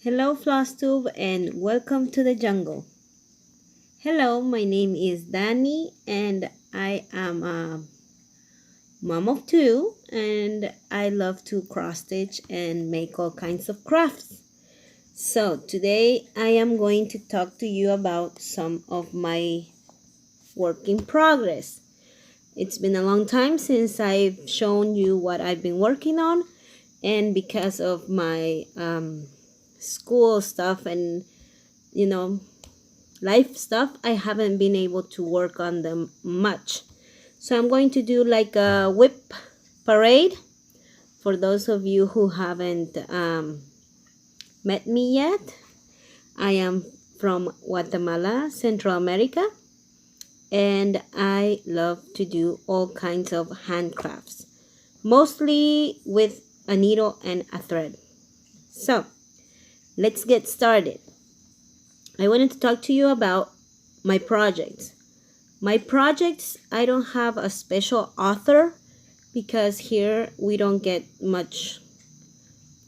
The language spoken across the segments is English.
Hello Flosstube and welcome to the jungle. Hello, my name is Danny and I am a mom of two and I love to cross stitch and make all kinds of crafts. So today I am going to talk to you about some of my work in progress. It's been a long time since I've shown you what I've been working on, and because of my school stuff and life stuff, I haven't been able to work on them much. So I'm going to do like a whip parade for those of you who haven't met me yet. I am from Guatemala, Central America, and I love to do all kinds of handcrafts, mostly with a needle and a thread. So let's get started. I wanted to talk to you about my projects. My projects, I don't have a special author because here we don't get much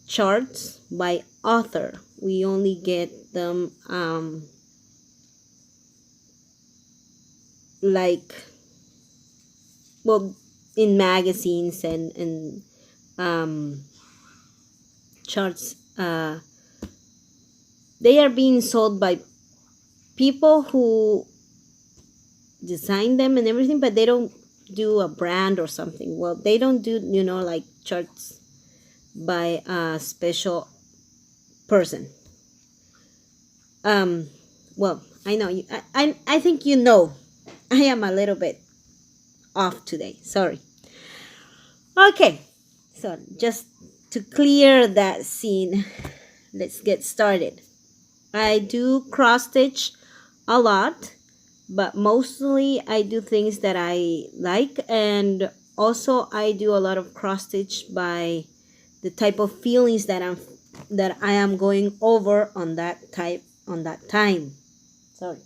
charts by author. We only get them in magazines and charts. They are being sold by people who design them and everything, but they don't do a brand or something. Well, they don't do like charts by a special person. Well, I know you. I think you know. I am a little bit off today. Sorry. Okay, so just to clear that scene, let's get started. I do cross stitch a lot, but mostly I do things that I like, and also I do a lot of cross stitch by the type of feelings that I am going over on that time. Sorry.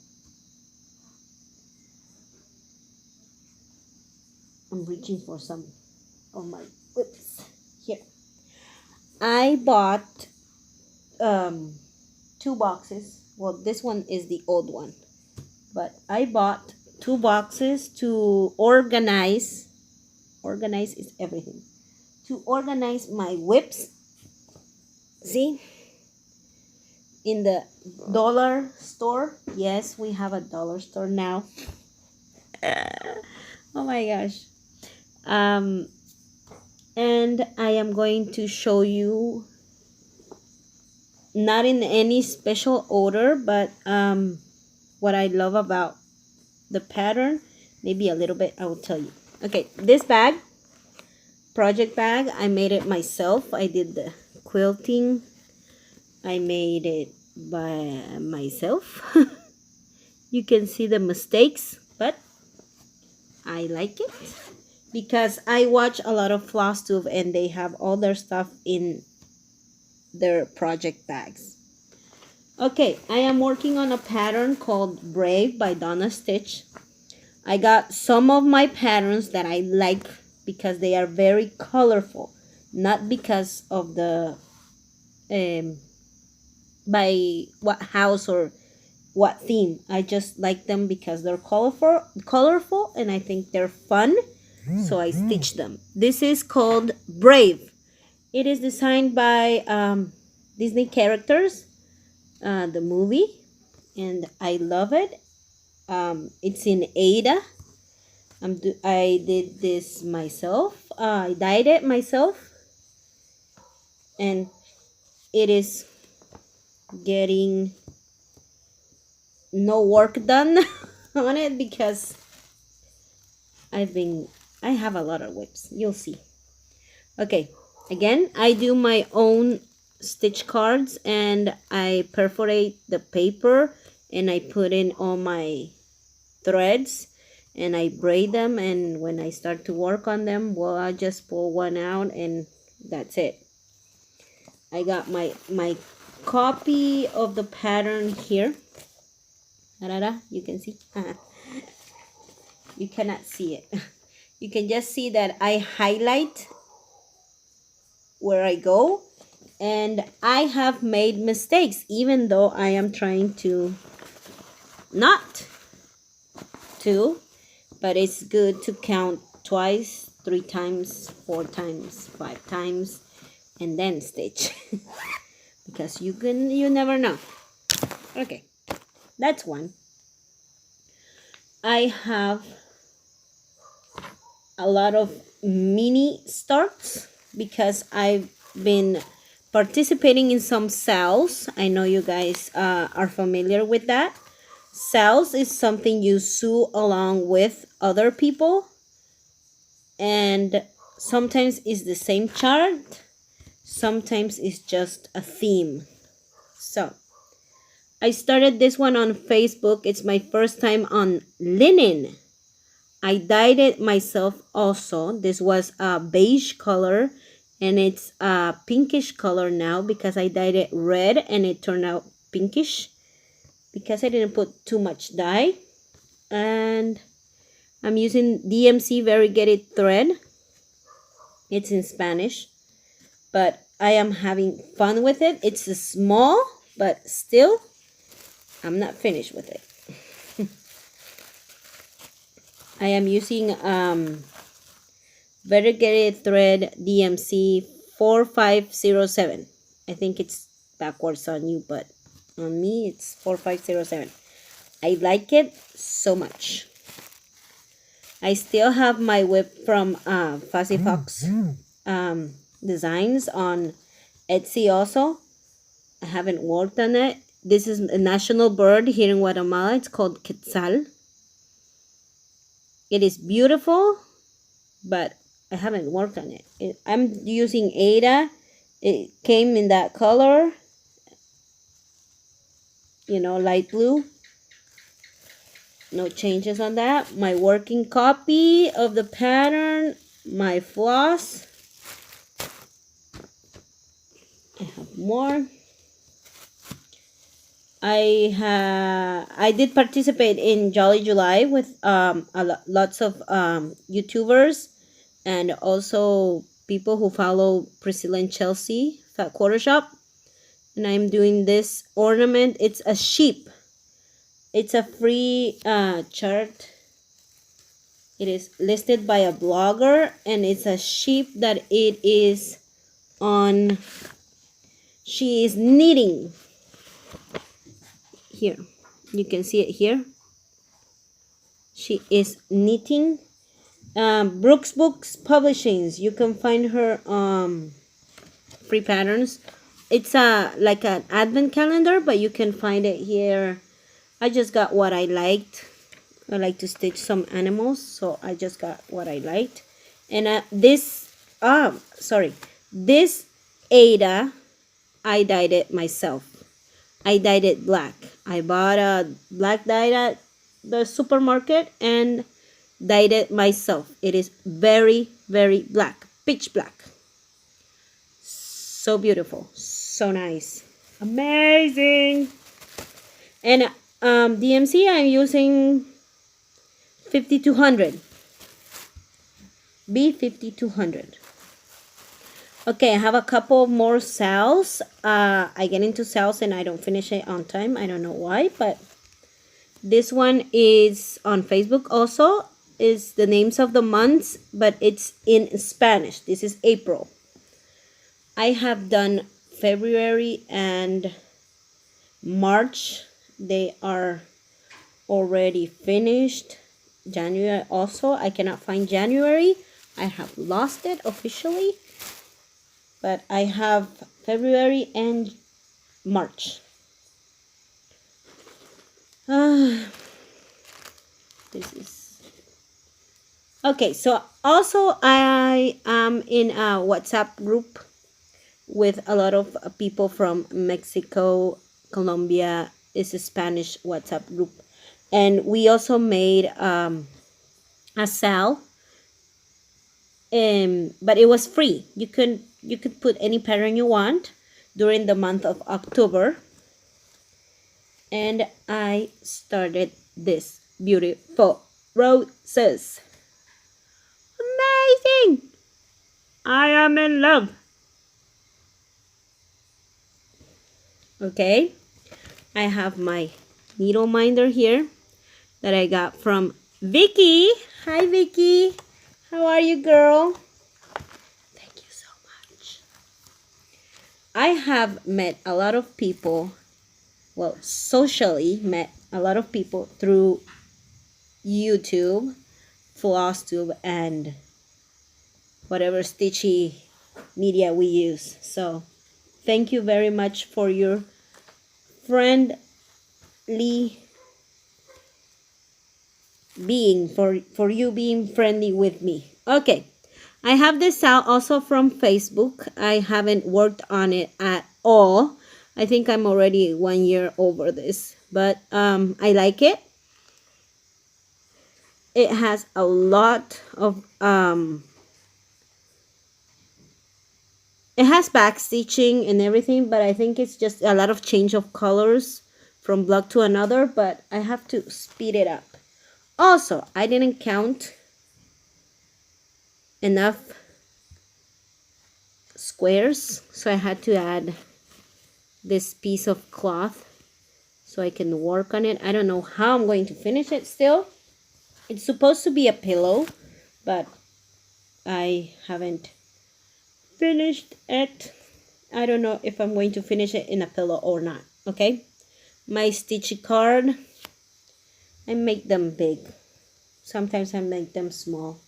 I'm reaching for some of my whips here. I bought two boxes. Well, this one is the old one, but I bought two boxes to organize. Organize is everything. To organize my whips. See? In the dollar store. Yes, we have a dollar store now. Oh my gosh. And I am going to show you, not in any special order, but what I love about the pattern. Maybe a little bit, I will tell you. Okay, this bag, project bag, I made it myself. I did the quilting. I made it by myself. You can see the mistakes, but I like it because I watch a lot of Flosstube and they have all their stuff in their project bags. Okay, I am working on a pattern called Brave by Donna Stitch. I got some of my patterns that I like because they are very colorful, not because of the by what house or what theme. I just like them because they're colorful, and I think they're fun, so I stitch them. This is called Brave. It is designed by Disney characters, the movie, and I love it. It's in Ada. I did this myself. I dyed it myself, and it is getting no work done on it because I have a lot of whips. You'll see. Okay, again, I do my own stitch cards and I perforate the paper and I put in all my threads and I braid them, and when I start to work on them, well, I just pull one out and that's it. I got my copy of the pattern here. You can see. You cannot see it. You can just see that I highlight where I go, And I have made mistakes, even though I am trying to not to, but it's good to count twice, 3 times, 4 times, 5 times, and then stitch. Because you never know. Okay, that's one. I have a lot of mini starts because I've been participating in some sales. I know you guys are familiar with that. Sales is something you sew along with other people, and sometimes it's the same chart, sometimes it's just a theme. So I started this one on Facebook. It's my first time on linen. I dyed it myself also. This was a beige color, and it's a pinkish color now because I dyed it red and it turned out pinkish because I didn't put too much dye. And I'm using DMC variegated thread. It's in Spanish, but I am having fun with it. It's small, but still, I'm not finished with it. I am using variegated thread DMC 4507. I think it's backwards on you, but on me it's 4507. I like it so much. I still have my whip from Fuzzy Fox Designs on Etsy also. I haven't worked on it. This is a national bird here in Guatemala. It's called Quetzal. It is beautiful, but I haven't worked on it. I'm using Ada. It came in that color, light blue. No changes on that. My working copy of the pattern, my floss. I have more. I did participate in Jolly July with lots of YouTubers and also people who follow Priscilla and Chelsea Fat Quarter Shop. And I'm doing this ornament. It's a sheep. It's a free chart. It is listed by a blogger, and it's a sheep that it is on. She is knitting. Here, you can see it here. She is knitting. Brooks Books Publishings. You can find her free patterns. It's like an advent calendar, but you can find it here. I just got what I liked. I like to stitch some animals, so I just got what I liked. And this Ada, I dyed it myself. I dyed it black. I bought a black dye at the supermarket and dyed it myself. It is very, very black, pitch black. So beautiful, so nice, amazing. And DMC, I'm using 5200 B5200. Okay, I have a couple more sales. I get into sales and I don't finish it on time. I don't know why, but this one is on Facebook also. Is the names of the months, but it's in Spanish. This is April. I have done February and March. They are already finished. January also. I cannot find January. I have lost it officially. But I have February and March. This is okay. So also I am in a WhatsApp group with a lot of people from Mexico, Colombia. It's a Spanish WhatsApp group, and we also made a sale. But it was free. You could put any pattern you want during the month of October. And I started this beautiful roses. Amazing! I am in love. Okay, I have my needle minder here that I got from Vicky. Hi Vicky, how are you, girl? Thank you so much. I have met a lot of people, well, socially met a lot of people through YouTube, Flosstube, and whatever stitchy media we use. So thank you very much for your friendly being, for you being friendly with me. Okay, I have this out also from Facebook. I haven't worked on it at all. I think I'm already 1 year over this, but I like it. It has a lot of it has back stitching and everything, but I think it's just a lot of change of colors from block to another, but I have to speed it up. Also, I didn't count enough squares, so I had to add this piece of cloth so I can work on it. I don't know how I'm going to finish it still. It's supposed to be a pillow, but I haven't finished it. I don't know if I'm going to finish it in a pillow or not. Okay, my stitchy card, I make them big. Sometimes I make them small.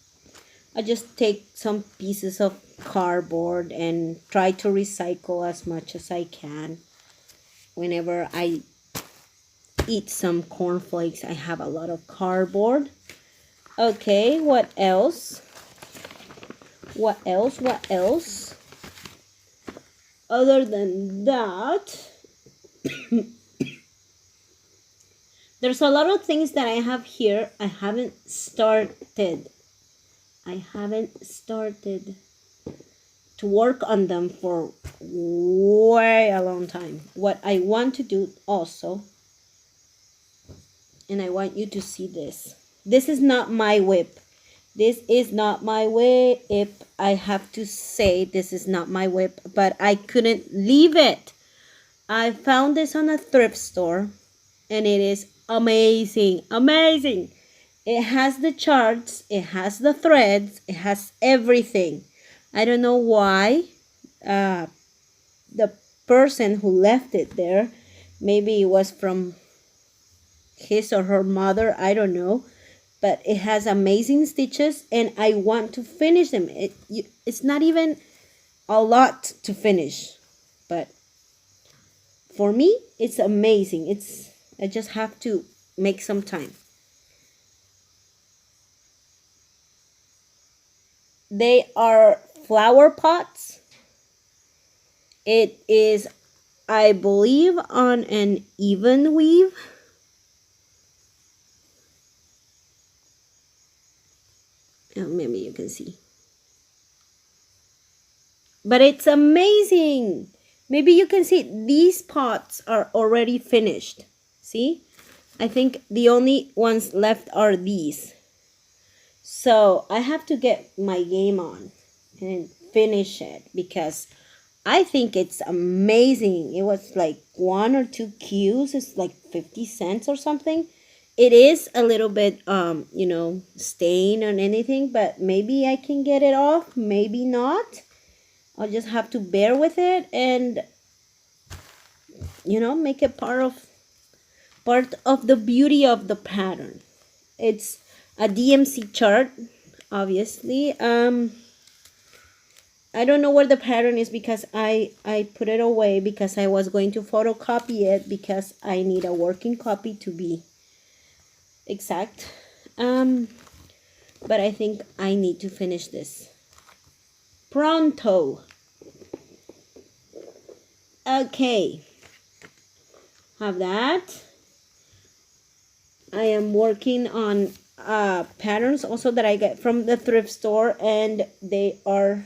I just take some pieces of cardboard and try to recycle as much as I can. Whenever I eat some cornflakes, I have a lot of cardboard. Okay, what else? What else? Other than that, there's a lot of things that I have here. I haven't started to work on them for way a long time. What I want to do also, and I want you to see this. This is not my whip. This is not my whip. I have to say this is not my whip, but I couldn't leave it. I found this on a thrift store, and it is amazing. Amazing. It has the charts, it has the threads, it has everything. I don't know why the person who left it there, maybe it was from his or her mother, I don't know, but it has amazing stitches and I want to finish them. It's not even a lot to finish, but for me it's amazing. I just have to make some time. They are flower pots. It is, I believe, on an even weave. Oh, maybe you can see. But it's amazing. Maybe you can see these pots are already finished. See? I think the only ones left are these. So I have to get my game on and finish it because I think it's amazing. It was like 1 or 2 cues. It's like 50 cents or something. It is a little bit, you know, stain on anything, but maybe I can get it off. Maybe not. I'll just have to bear with it and, you know, make it part of the beauty of the pattern. It's a DMC chart, obviously. I don't know where the pattern is because I put it away because I was going to photocopy it because I need a working copy to be exact. But I think I need to finish this pronto. Okay, have that. I am working on patterns also that I get from the thrift store, and they are,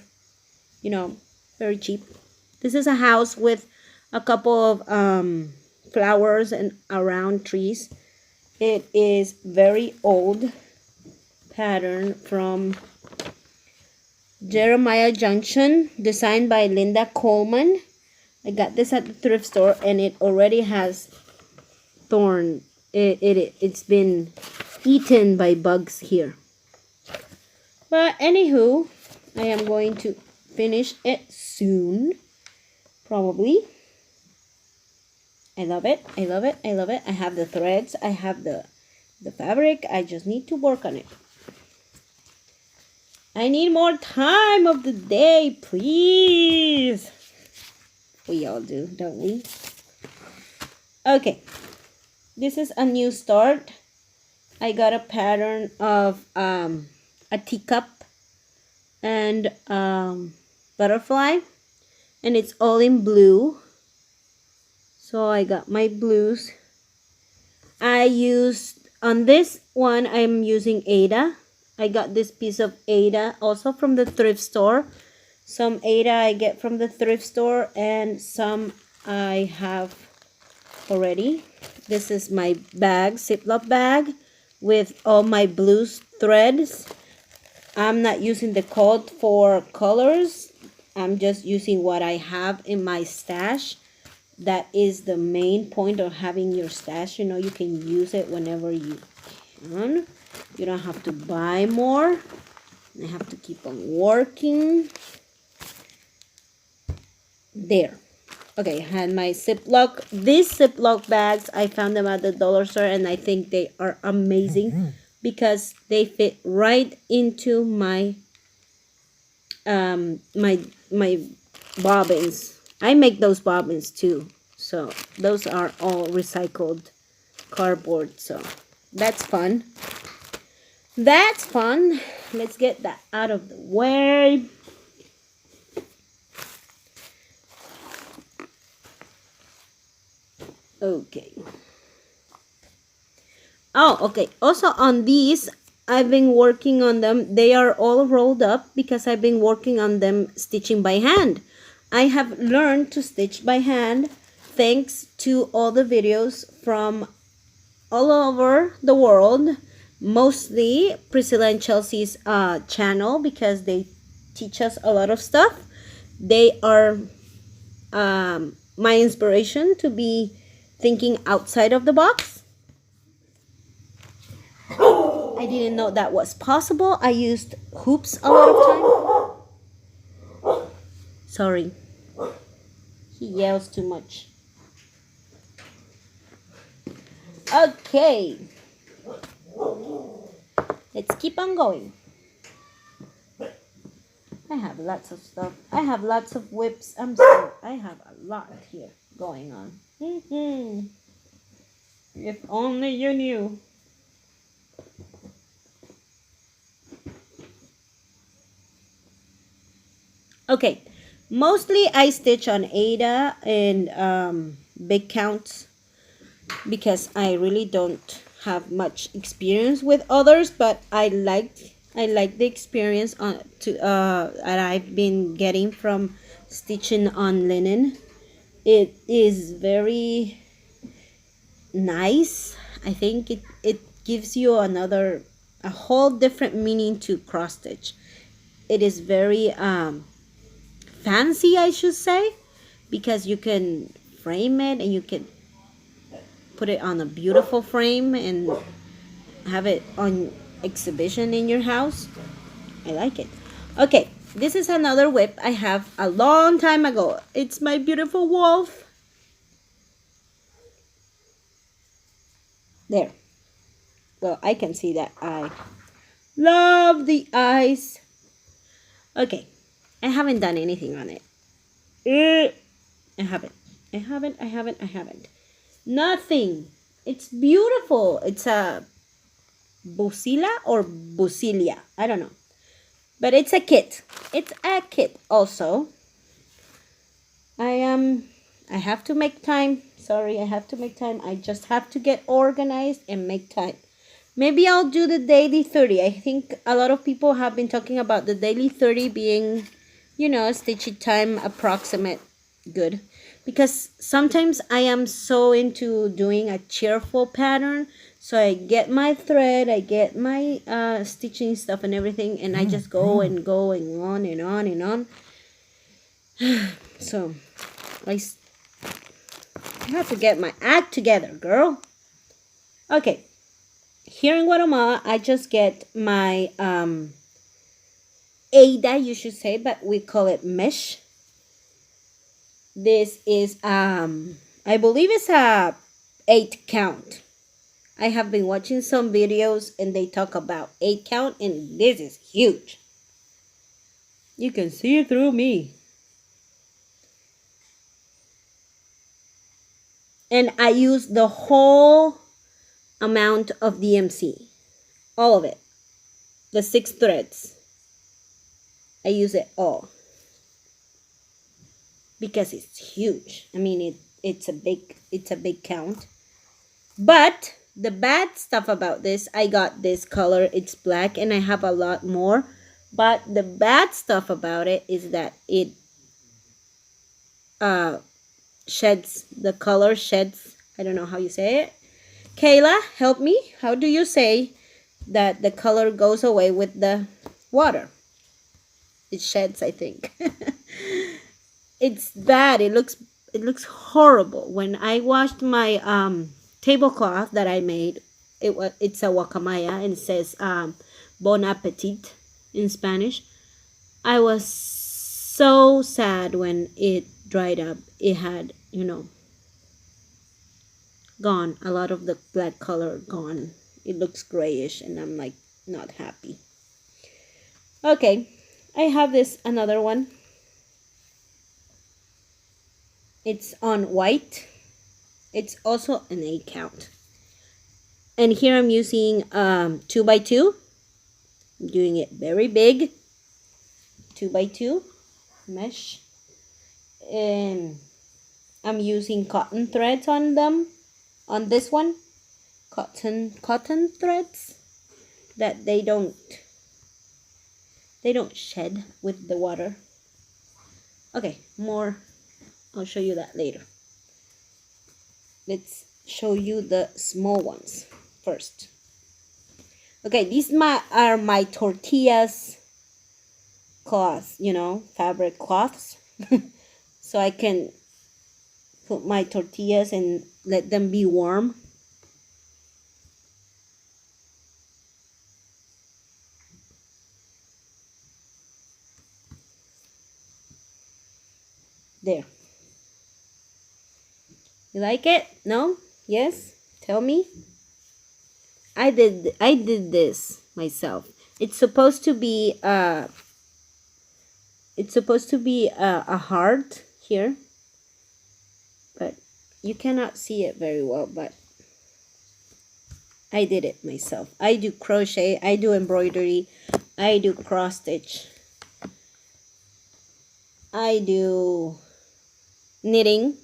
you know, very cheap. This is a house with a couple of flowers and around trees. It is very old pattern from Jeremiah Junction, designed by Linda Coleman. I got this at the thrift store and it already has thorn. It's been eaten by bugs here. But anywho, I am going to finish it soon. Probably. I love it. I love it. I love it. I have the threads. I have the fabric. I just need to work on it. I need more time of the day, please. We all do, don't we? Okay. This is a new start. I got a pattern of a teacup and butterfly. And it's all in blue. So I got my blues. I used, on this one, I'm using Ada. I got this piece of Ada also from the thrift store. Some Ada I get from the thrift store and some I have already. This is my bag, Ziploc bag with all my blue threads. I'm not using the code for colors. I'm just using what I have in my stash. That is the main point of having your stash. You know, you can use it whenever you can. You don't have to buy more. I have to keep on working. There. Okay, I had my Ziploc. These Ziploc bags, I found them at the dollar store and I think they are amazing because they fit right into my my bobbins. I make those bobbins too, so those are all recycled cardboard, so that's fun. That's fun. Let's get that out of the way. Okay. Oh, okay. Also on these, I've been working on them. They are all rolled up because I've been working on them stitching by hand. I have learned to stitch by hand thanks to all the videos from all over the world. Mostly Priscilla and Chelsea's channel because they teach us a lot of stuff. They are my inspiration to be thinking outside of the box. I didn't know that was possible. I used hoops a lot of time. Sorry. He yells too much. Okay. Let's keep on going. I have lots of stuff. I have lots of whips. I'm sorry. I have a lot here going on. If only you knew. Okay, mostly I stitch on Ada and big counts because I really don't have much experience with others, but I like the experience that I've been getting from stitching on linen. It is very nice. I think it gives you a whole different meaning to cross stitch. It is very fancy, I should say, because you can frame it and you can put it on a beautiful frame and have it on exhibition in your house. I like it. Okay, this is another whip I have a long time ago. It's my beautiful wolf. There. Well, I can see that eye. Love the eyes. Okay, I haven't done anything on it. I haven't. Nothing. It's beautiful. It's a Busila or Busilia. I don't know. But it's a kit. It's a kit also. I have to make time. Sorry, I have to make time. I just have to get organized and make time. Maybe I'll do the daily 30. I think a lot of people have been talking about the daily 30 being, you know, stitching time approximate good. Because sometimes I am so into doing a cheerful pattern. So I get my thread, I get my stitching stuff and everything, and I just go and on and on and on. So I have to get my act together, girl. Okay. Here in Guatemala, I just get my Ada, you should say, but we call it mesh. This is I believe it's a 8 count. I have been watching some videos and they talk about 8 count, and this is huge. You can see it through me. And I use the whole amount of DMC. All of it. The 6 threads. I use it all. Because it's huge. I mean, it's a big count. But the bad stuff about this, I got this color, it's black, and I have a lot more. But the bad stuff about it is that it sheds, the color sheds. I don't know how you say it. Kayla, help me. How do you say that the color goes away with the water? It sheds, I think. It's bad. It looks horrible. When I washed my tablecloth that I made, it's a guacamaya and it says bon appetit in Spanish. I was so sad when it dried up. It had, gone. A lot of the black color gone. It looks grayish and I'm like not happy. Okay, I have this another one. It's on white. It's also an 8 count. And here I'm using 2x2. I'm doing it very big. 2x2 mesh. And I'm using cotton threads on them. On this one. Cotton threads. That they don't shed with the water. Okay, more. I'll show you that later. Let's show you the small ones first. Okay, these are my tortillas cloths, fabric cloths. So I can put my tortillas and let them be warm. There. You like it? No? Yes? Tell me. I did this myself. It's supposed to be a heart here. But you cannot see it very well, but I did it myself. I do crochet, I do embroidery, I do cross stitch. I do knitting.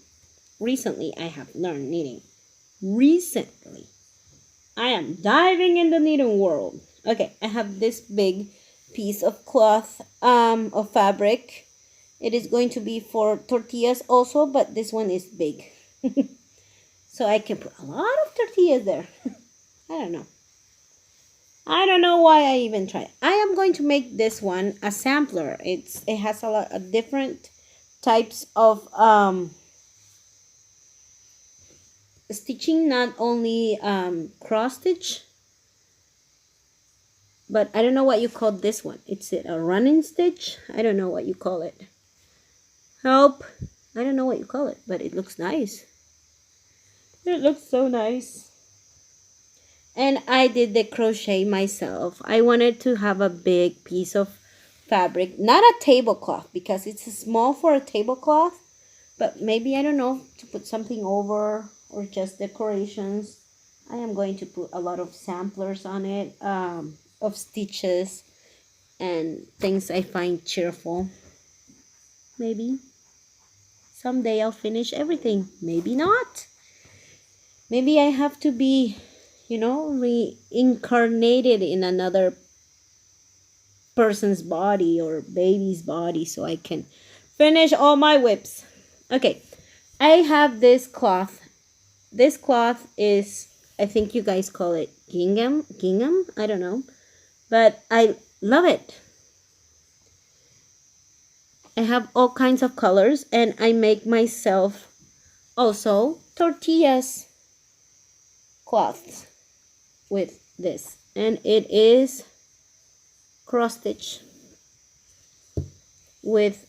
Recently, I have learned knitting. Recently. I am diving in the knitting world. Okay, I have this big piece of cloth, of fabric. It is going to be for tortillas also, but this one is big. So I can put a lot of tortillas there. I don't know. I don't know why I even tried. I am going to make this one a sampler. It has a lot of different types of stitching, not only cross stitch, but I don't know what you call this one. Is it a running stitch? I don't know what you call it. Help. I don't know what you call it, but it looks nice. It looks so nice. And I did the crochet myself. I wanted to have a big piece of fabric, not a tablecloth because it's small for a tablecloth, but maybe, I don't know, to put something over or just decorations. I am going to put a lot of samplers on it, of stitches and things I find cheerful. Maybe someday I'll finish everything. Maybe not. Maybe I have to be, reincarnated in another person's body or baby's body so I can finish all my whips. Okay, I have this cloth. This cloth is, I think you guys call it gingham, I don't know, but I love it. I have all kinds of colors, and I make myself also tortillas cloths with this, and it is cross stitch with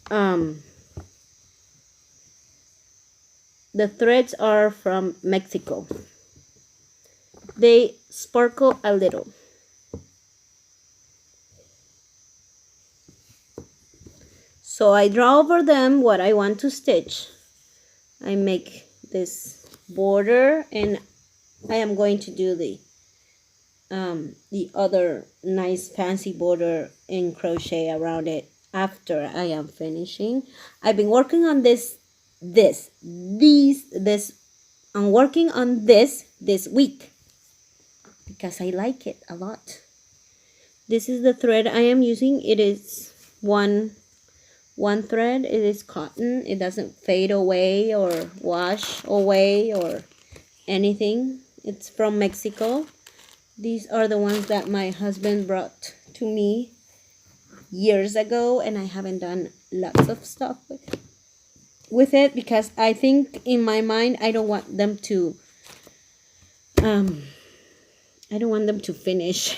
the threads are from Mexico. They sparkle a little. So I draw over them what I want to stitch. I make this border, and I am going to do the other nice fancy border in crochet around it after I am finishing. I've been working on I'm working on this week because I like it a lot. This is the thread I am using. It is one thread. It is cotton. It doesn't fade away or wash away or anything. It's from Mexico. These are the ones that my husband brought to me years ago, and I haven't done lots of stuff with it because I think in my mind I don't want them to finish.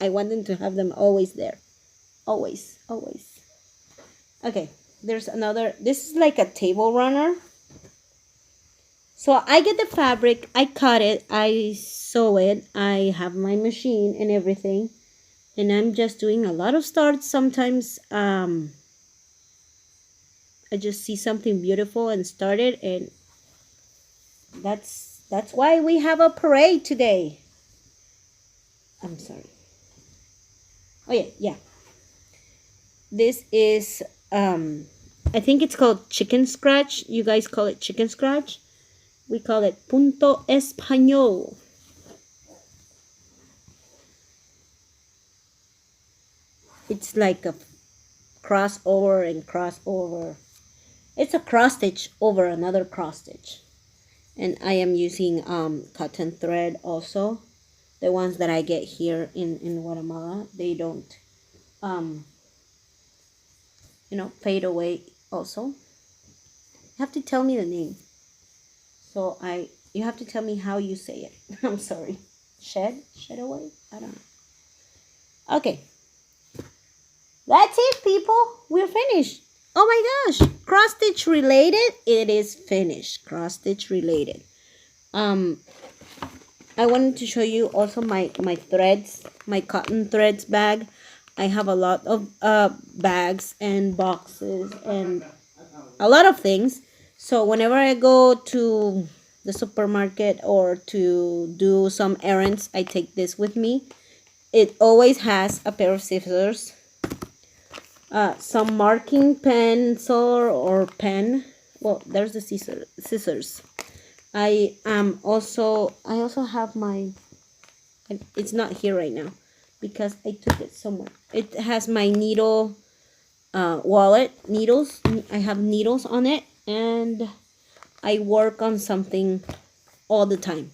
I want them to have them always there. Always. Okay, there's another. This is like a table runner. So I get the fabric, I cut it, I sew it, I have my machine and everything, and I'm just doing a lot of starts. Sometimes I just see something beautiful and start it, and that's why we have a parade today. I'm sorry. Oh yeah. This is I think it's called chicken scratch. You guys call it chicken scratch. We call it punto español. It's like a crossover and crossover. It's a cross stitch over another cross stitch. And I am using cotton thread also. The ones that I get here in Guatemala, they don't fade away also. You have to tell me the name. So you have to tell me how you say it. I'm sorry. Shed away? I don't know. Okay. That's it, people. We're finished. Oh my gosh. Cross stitch related. It is finished. Cross stitch related. I wanted to show you also my threads, my cotton threads bag. I have a lot of bags and boxes and a lot of things. So whenever I go to the supermarket or to do some errands, I take this with me. It always has a pair of scissors, some marking pencil or pen. Well, there's the scissors. I also have my. It's not here right now because I took it somewhere. It has my needle wallet, needles. I have needles on it, and I work on something all the time.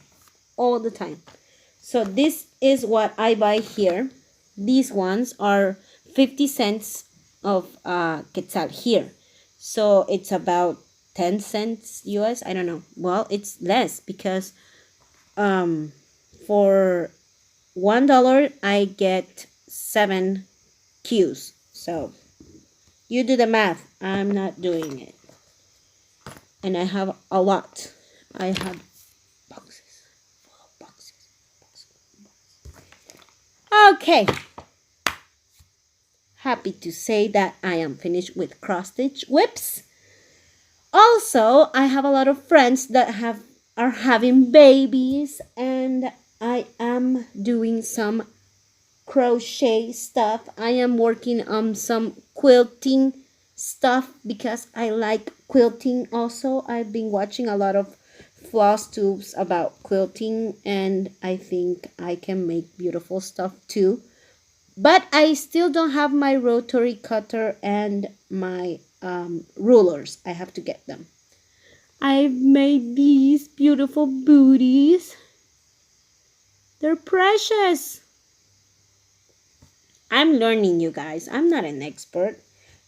So this is what I buy here. These ones are 50 cents of quetzal here. So it's about 10 cents US. I don't know. Well, it's less because for $1 I get 7 cues. So you do the math. I'm not doing it. And I have a lot. I have boxes. Okay. Happy to say that I am finished with cross stitch whips. Also, I have a lot of friends that are having babies, and I am doing some crochet stuff. I am working on some quilting stuff because I like quilting also. I've been watching a lot of Flosstubes about quilting, and I think I can make beautiful stuff too. But I still don't have my rotary cutter and my rulers. I have to get them. I've made these beautiful booties. They're precious. I'm learning, you guys. I'm not an expert.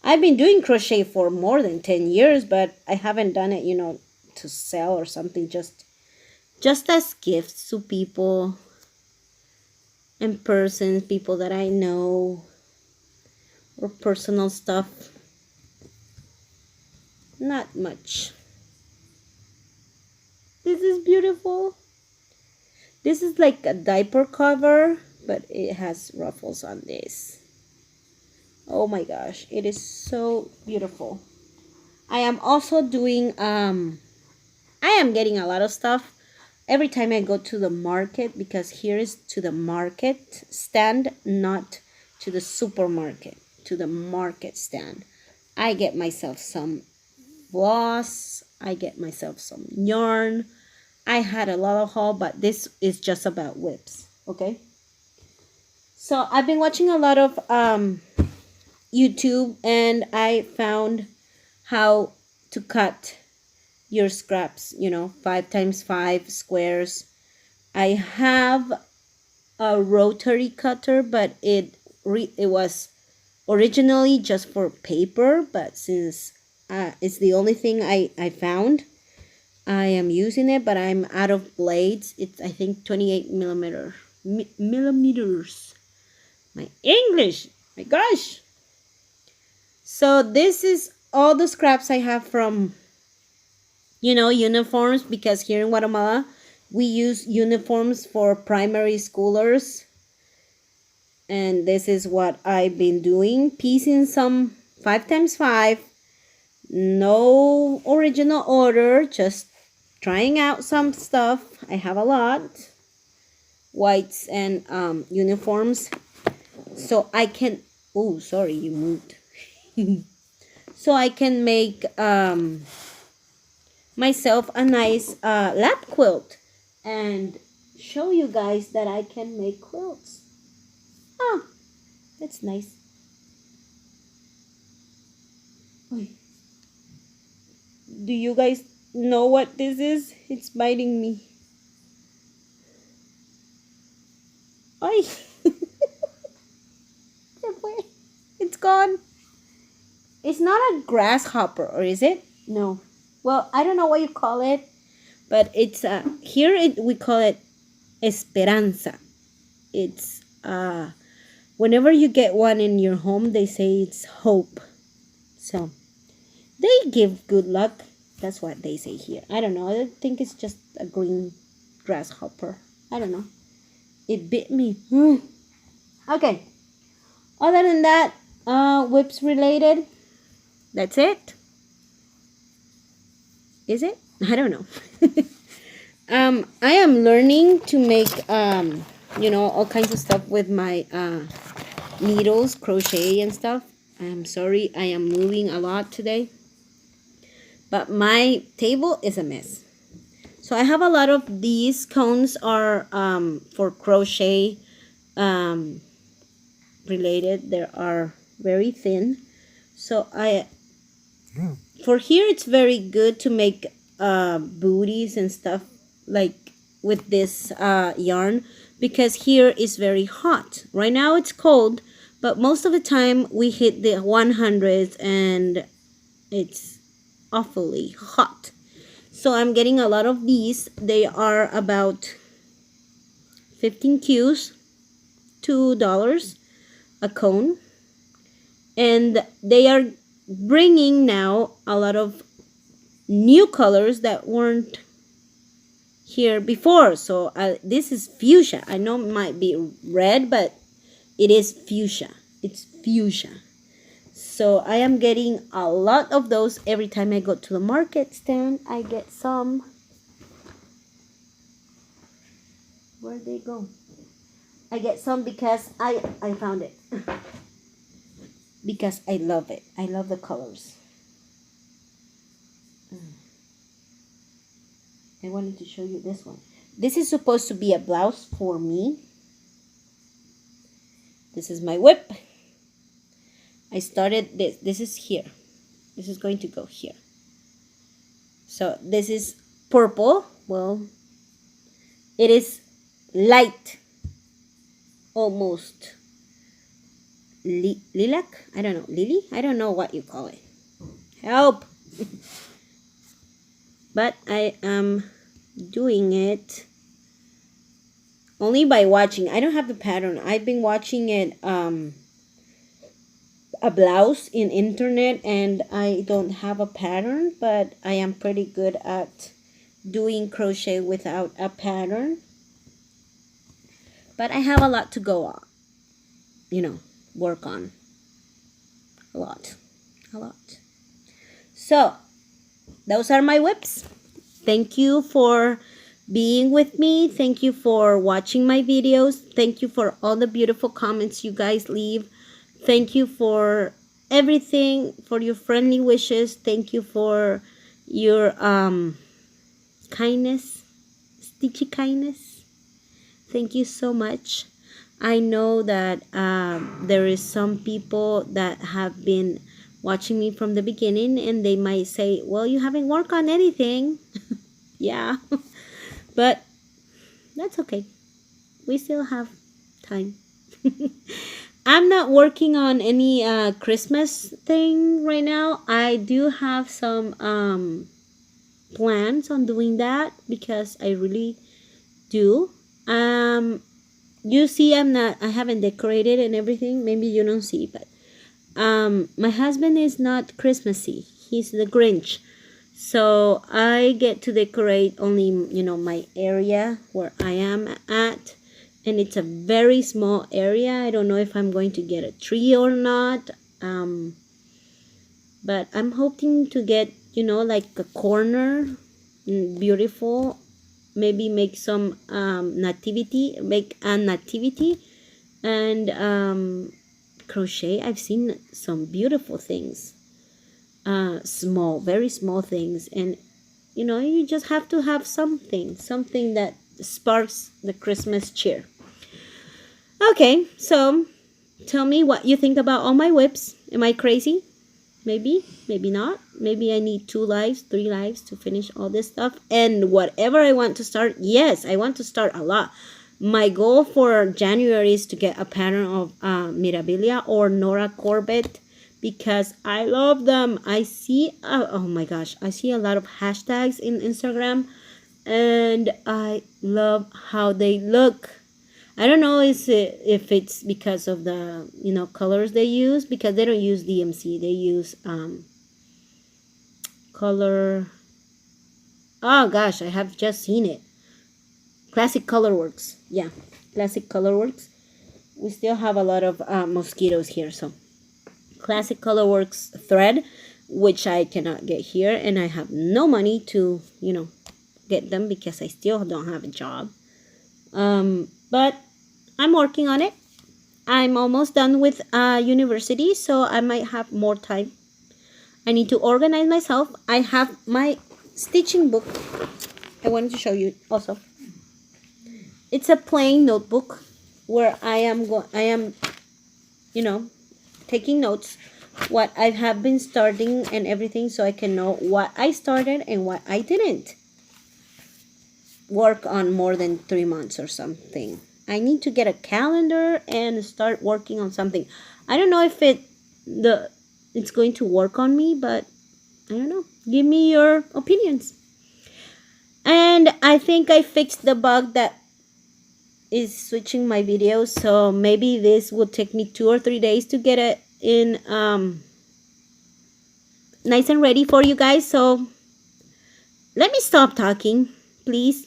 I've been doing crochet for more than 10 years, but I haven't done it, you know, to sell or something, just as gifts to people and persons, people that I know, or personal stuff. Not much. This is beautiful. This is like a diaper cover, but it has ruffles on this. Oh my gosh, it is so beautiful. I am also doing I am getting a lot of stuff every time I go to the market, because here is to the market stand, not to the supermarket, to the market stand. I get myself some floss, I get myself some yarn. I had a lot of haul, but this is just about whips, okay? So I've been watching a lot of YouTube, and I found how to cut your scraps, you know, 5x5 squares. I have a rotary cutter, but it was originally just for paper, but since it's the only thing I found, I am using it, but I'm out of blades. It's, I think, 28 millimeters. My English, my gosh. So this is all the scraps I have from, you know, uniforms, because here in Guatemala we use uniforms for primary schoolers, and this is what I've been doing, piecing some 5x5, no original order, just trying out some stuff. I have a lot, whites and uniforms, so I can, oh sorry, you moved. So I can make myself a nice lap quilt and show you guys that I can make quilts. Ah, that's nice. Do you guys know what this is? It's biting me. Ay. It's gone. It's not a grasshopper, or is it? No. Well, I don't know what you call it, but it's here we call it esperanza. It's whenever you get one in your home, they say it's hope. So they give good luck. That's what they say here. I don't know. I think it's just a green grasshopper. I don't know. It bit me. Okay. Other than that, whips related. That's it. Is it? I don't know. I am learning to make you know, all kinds of stuff with my needles, crochet and stuff. I'm sorry, I am moving a lot today, but my table is a mess. So I have a lot of these cones are for crochet related. They are very thin, so for here it's very good to make booties and stuff like with this yarn, because here is very hot. Right now it's cold, but most of the time we hit the 100s and it's awfully hot. So I'm getting a lot of these. They are about 15 Qs, $2 a cone, and they are bringing now a lot of new colors that weren't here before. So this is fuchsia. I know it might be red, but it is fuchsia. It's fuchsia. So I am getting a lot of those every time I go to the market stand. I get some. Where'd they go? I get some because I found it. Because I love it. I love the colors. I wanted to show you this one. This is supposed to be a blouse for me. This is my whip. I started this. This is here. This is going to go here. So this is purple. Well, it is light. Almost lilac. I don't know, lily. I don't know what you call it. Help! But I am doing it only by watching. I don't have the pattern. I've been watching it a blouse in internet, and I don't have a pattern, but I am pretty good at doing crochet without a pattern. But I have a lot to go on, work on. A lot. So those are my whips. Thank you for being with me. Thank you for watching my videos. Thank you for all the beautiful comments you guys leave. Thank you for everything, for your friendly wishes. Thank you for your kindness, stitchy kindness. Thank you so much. I know that there is some people that have been watching me from the beginning, and they might say, well, you haven't worked on anything. Yeah, but that's okay. We still have time. I'm not working on any Christmas thing right now. I do have some plans on doing that because I really do. You see, I haven't decorated and everything. Maybe you don't see, but my husband is not Christmassy. He's the Grinch. So I get to decorate only, my area where I am at. And it's a very small area. I don't know if I'm going to get a tree or not. But I'm hoping to get, like a corner, beautiful. Maybe make some make a nativity and crochet. I've seen some beautiful things. Small, very small things. And, you just have to have something that sparks the Christmas cheer. Okay, so tell me what you think about all my whips. Am I crazy? Maybe, maybe not. Maybe I need 2 lives, 3 lives to finish all this stuff. And whatever I want to start, yes, I want to start a lot. My goal for January is to get a pattern of Mirabilia or Nora Corbett, because I love them. I see, oh my gosh, I see a lot of hashtags in Instagram, and I love how they look. I don't know if it's because of the colors they use, because they don't use DMC. They use color. Oh gosh, I have just seen it. Classic Colorworks. Yeah, Classic Colorworks. We still have a lot of mosquitoes here, so Classic Colorworks thread, which I cannot get here, and I have no money to get them because I still don't have a job. But I'm working on it. I'm almost done with university, so I might have more time. I need to organize myself. I have my stitching book. I wanted to show you also. It's a plain notebook where I am taking notes, what I have been starting and everything, so I can know what I started and what I didn't work on more than 3 months or something. I need to get a calendar and start working on something. I don't know if it's going to work on me, but I don't know. Give me your opinions. And I think I fixed the bug that is switching my videos, so maybe this will take me 2 or 3 days to get it in nice and ready for you guys. So let me stop talking, please.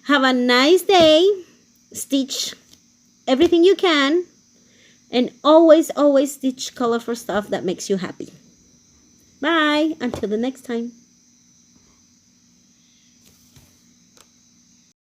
Have a nice day. Stitch everything you can, and always stitch colorful stuff that makes you happy. Bye, until the next time.